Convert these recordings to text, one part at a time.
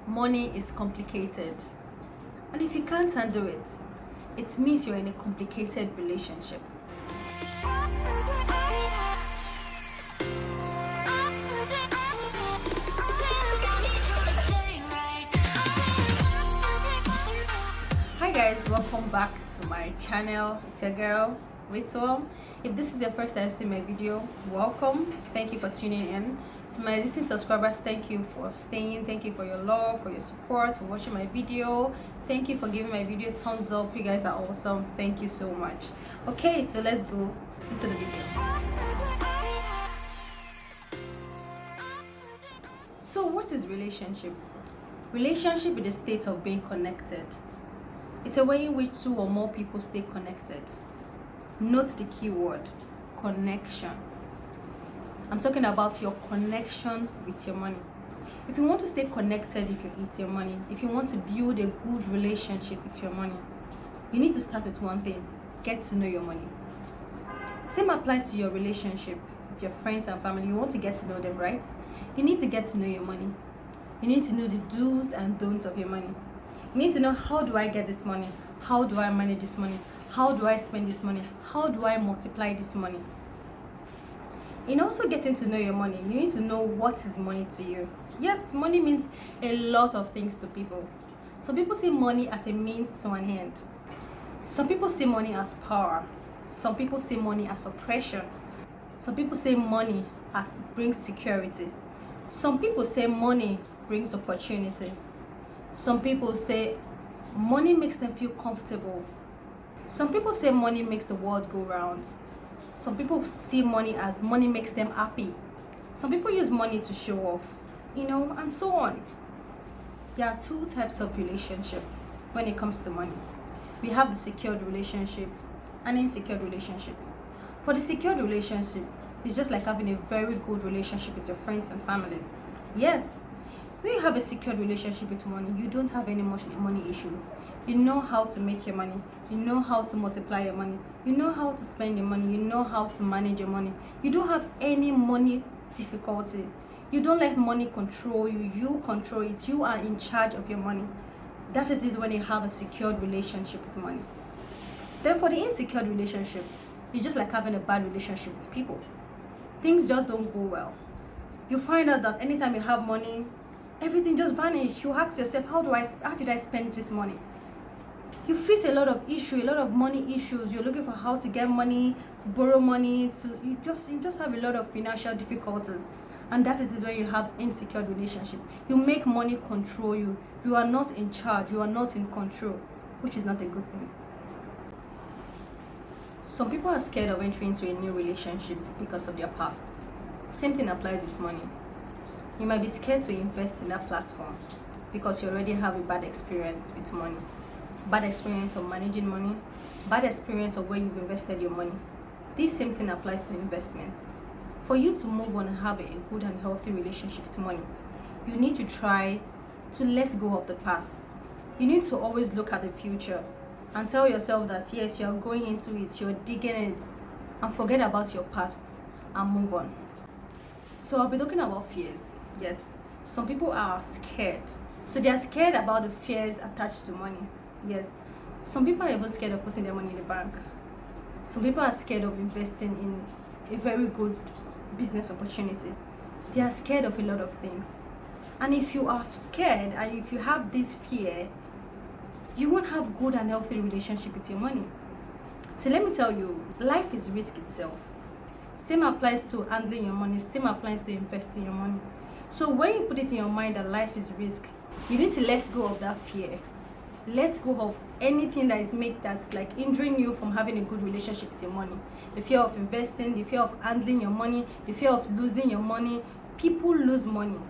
Money is complicated, and if you can't handle it, it means you're in a complicated relationship. Hi guys, welcome back to my channel. It's your girl Rachel. If this is your first time seeing my video, welcome. Thank you for tuning in. To my existing subscribers, thank you for staying. Thank you for your love, for your support, for watching my video. Thank you for giving my video a thumbs up. You guys are awesome. Thank you so much. Okay, so let's go into the video. So what is relationship? Relationship is the state of being connected. It's a way in which two or more people stay connected. Note the key word, connection. I'm talking about your connection with your money. If you want to stay connected with your money, if you want to build a good relationship with your money, you need to start with one thing: get to know your money. Same applies to your relationship with your friends and family. You want to get to know them, right? You need to get to know your money. You need to know the do's and don'ts of your money. You need to know, how do I get this money? How do I manage this money? How do I spend this money? How do I multiply this money? In also getting to know your money, you need to know what is money to you. Yes, money means a lot of things to people. Some people see money as a means to an end. Some people see money as power. Some people see money as oppression. Some people say money brings security. Some people say money brings opportunity. Some people say money makes them feel comfortable. Some people say money makes the world go round. Some people see money as money makes them happy. Some people use money to show off, and so on. There are two types of relationship when it comes to money. We have the secured relationship and insecure relationship. For the secured relationship, it's just like having a very good relationship with your friends and families. Yes, when you have a secured relationship with money, you don't have any money issues. You know how to make your money. You know how to multiply your money. You know how to spend your money. You know how to manage your money. You don't have any money difficulty. You don't let money control you. You control it. You are in charge of your money. That is it when you have a secured relationship with money. Then for the insecure relationship, it's just like having a bad relationship with people. Things just don't go well. You find out that anytime you have money, everything just vanishes. You ask yourself, how did I spend this money? You face a lot of issues, a lot of money issues. You're looking for how to get money, to borrow money, you just have a lot of financial difficulties. And that is when you have insecure relationship. You make money control you. You are not in charge. You are not in control, which is not a good thing. Some people are scared of entering into a new relationship because of their past. Same thing applies with money. You might be scared to invest in that platform because you already have a bad experience with money. Bad experience of managing money, bad experience of where you've invested your money. This same thing applies to investments. For you to move on and have a good and healthy relationship with money, you need to try to let go of the past. You need to always look at the future and tell yourself that yes, you are going into it, you're digging it, and forget about your past and move on. So I'll be talking about fears. Yes, some people are scared. So they are scared about the fears attached to money. Yes, some people are even scared of putting their money in the bank. Some people are scared of investing in a very good business opportunity. They are scared of a lot of things. And if you are scared and if you have this fear, you won't have good and healthy relationship with your money. So let me tell you, life is risk itself. Same applies to handling your money. Same applies to investing your money. So when you put it in your mind that life is risk, you need to let go of that fear. Let go of anything that's like hindering you from having a good relationship with your money. The fear of investing, the fear of handling your money, the fear of losing your money. People lose money,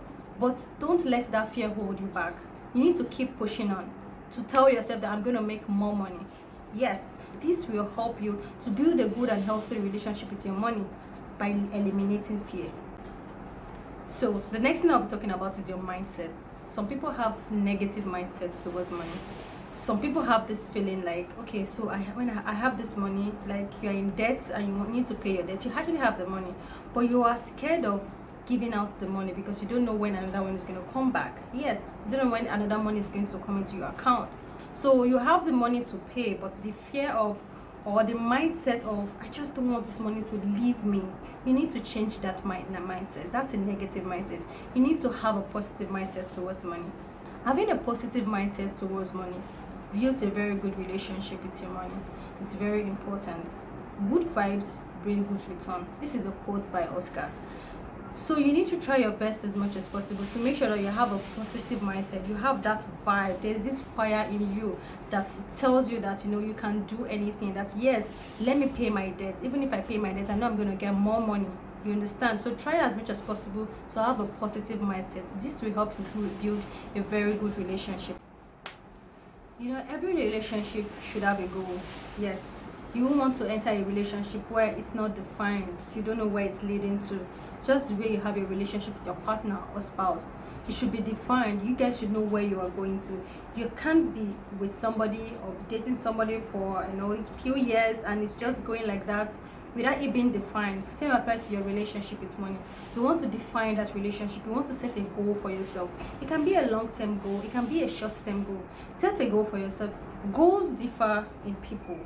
but don't let that fear hold you back. You need to keep pushing on to tell yourself that I'm going to make more money. Yes, this will help you to build a good and healthy relationship with your money by eliminating fear. So the next thing I'll be talking about is your mindset. Some people have negative mindsets towards money. Some people have this feeling like, okay, so when I have this money, like you're in debt and you need to pay your debt. You actually have the money, but you are scared of giving out the money because you don't know when another one is going to come back. Yes, you don't know when another money is going to come into your account. So you have the money to pay, but the fear of or the mindset of I just don't want this money to leave me. You need to change that mindset. That's a negative mindset. You need to have a positive mindset towards money. Having a positive mindset towards money builds a very good relationship with your money. It's very important. Good vibes bring good return. This is a quote by Oscar. So you need to try your best as much as possible to make sure that you have a positive mindset. You have that vibe. There's this fire in you that tells you that you can do anything. That yes, let me pay my debt. Even if I pay my debt, I know I'm going to get more money. You understand? So try as much as possible to have a positive mindset. This will help to build a very good relationship. Every relationship should have a goal. Yes. You won't want to enter a relationship where it's not defined. You don't know where it's leading to. Just the way you have a relationship with your partner or spouse, it should be defined. You guys should know where you are going to. You can't be with somebody or dating somebody for a few years and it's just going like that without it being defined. Same applies to your relationship with money. You want to define that relationship. You want to set a goal for yourself. It can be a long-term goal. It can be a short-term goal. Set a goal for yourself. Goals differ in people.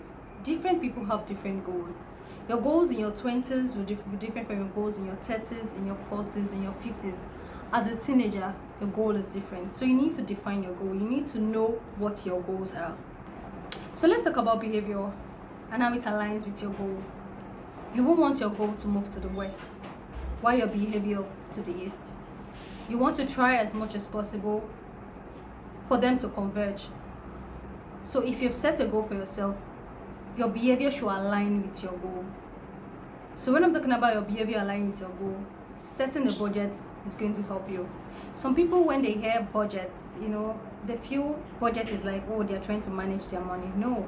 Different people have different goals. Your goals in your 20s will be different from your goals in your 30s, in your 40s, in your 50s. As a teenager, your goal is different. So you need to define your goal. You need to know what your goals are. So let's talk about behavior and how it aligns with your goal. You won't want your goal to move to the west, while your behavior to the east. You want to try as much as possible for them to converge. So if you've set a goal for yourself, your behavior should align with your goal. So when I'm talking about your behavior aligning with your goal, setting a budget is going to help you. Some people, when they hear budget, they feel budget is like, oh, they're trying to manage their money. No.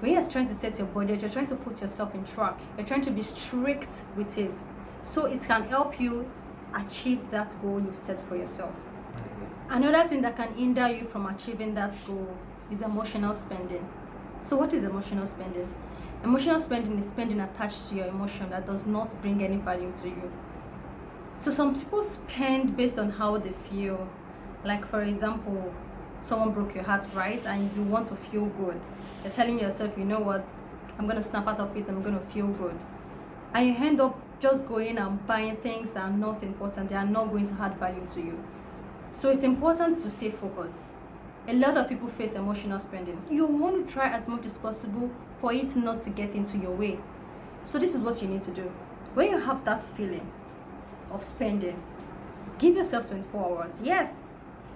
When you're trying to set your budget, you're trying to put yourself in track. You're trying to be strict with it. So it can help you achieve that goal you've set for yourself. Another thing that can hinder you from achieving that goal is emotional spending. So what is emotional spending? Emotional spending is spending attached to your emotion that does not bring any value to you. So some people spend based on how they feel. Like for example, someone broke your heart, right? And you want to feel good. You're telling yourself, you know what? I'm going to snap out of it. I'm going to feel good. And you end up just going and buying things that are not important. They are not going to add value to you. So it's important to stay focused. A lot of people face emotional spending. You want to try as much as possible for it not to get into your way. So this is what you need to do. When you have that feeling of spending, give yourself 24 hours. Yes.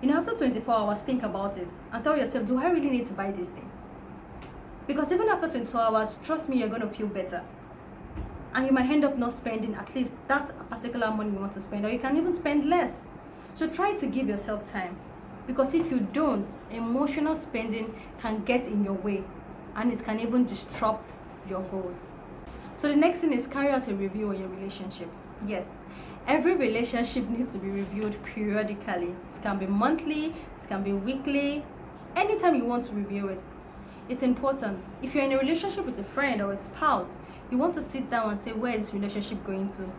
After 24 hours, think about it and tell yourself, do I really need to buy this thing? Because even after 24 hours, trust me, you're going to feel better. And you might end up not spending at least that particular money you want to spend, or you can even spend less. So try to give yourself time. Because if you don't, emotional spending can get in your way and it can even disrupt your goals. So the next thing is carry out a review on your relationship. Yes, every relationship needs to be reviewed periodically. It can be monthly, it can be weekly, anytime you want to review it. It's important. If you're in a relationship with a friend or a spouse, you want to sit down and say, where is this relationship going to?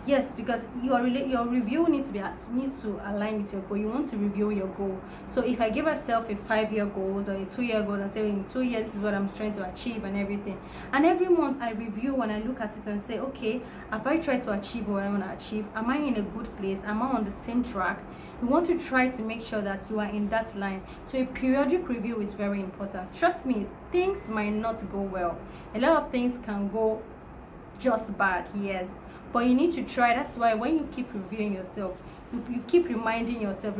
Yes, because your review needs to align with your goal. You want to review your goal. So if I give myself a 5-year goals or a 2-year goal and say in 2 years this is what I'm trying to achieve and everything, and every month I review and I look at it and say, okay, have I tried to achieve what I want to achieve? Am I in a good place? Am I on the same track? You want to try to make sure that you are in that line. So a periodic review is very important. Trust me, things might not go well. A lot of things can go just bad, yes. But you need to try. That's why when you keep reviewing yourself, you keep reminding yourself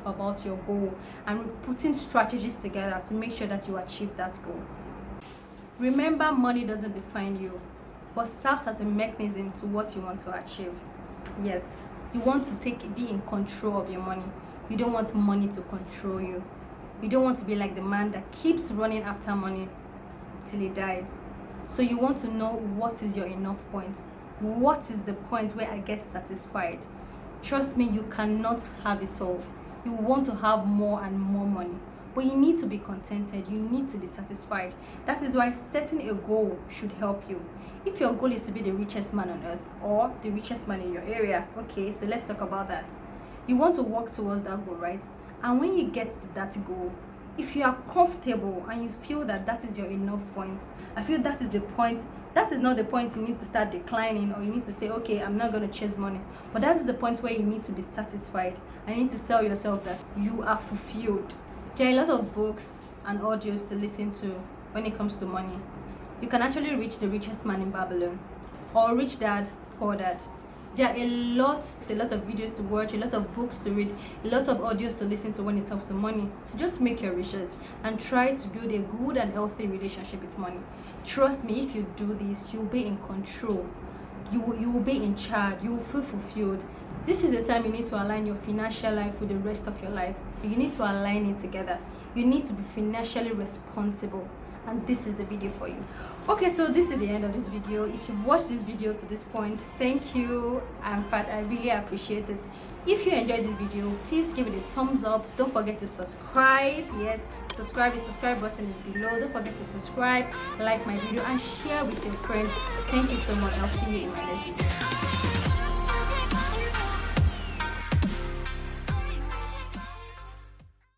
about your goal and putting strategies together to make sure that you achieve that goal. Remember, money doesn't define you, but serves as a mechanism to what you want to achieve. Yes, you want to be in control of your money. You don't want money to control you. You don't want to be like the man that keeps running after money till he dies. So you want to know what is your enough point. What is the point where I get satisfied? Trust me, you cannot have it all. You want to have more and more money. but you need to be contented, you need to be satisfied. That is why setting a goal should help you. If your goal is to be the richest man on earth or the richest man in your area, okay, so let's talk about that. You want to work towards that goal, right? And when you get to that goal, if you are comfortable and you feel that that is your enough point, I feel that is the point. That is not the point you need to start declining, or you need to say, okay, I'm not going to chase money. But that is the point where you need to be satisfied. And you need to tell yourself that you are fulfilled. There are a lot of books and audios to listen to when it comes to money. You can actually reach the richest man in Babylon, or Rich Dad, Poor Dad. There are a lot of videos to watch, a lot of books to read, a lot of audios to listen to when it comes to money. So just make your research and try to build a good and healthy relationship with money. Trust me, if you do this, you'll be in control. You will be in charge. You will feel fulfilled. This is the time you need to align your financial life with the rest of your life. You need to align it together. You need to be financially responsible. And this is the video for you. Okay, so this is the end of this video. If you've watched this video to this point, thank you. In fact, I really appreciate it. If you enjoyed this video, please give it a thumbs up. Don't forget to subscribe. Yes, subscribe. The subscribe button is below. Don't forget to subscribe, like my video, and share with your friends. Thank you so much. I'll see you in my next video.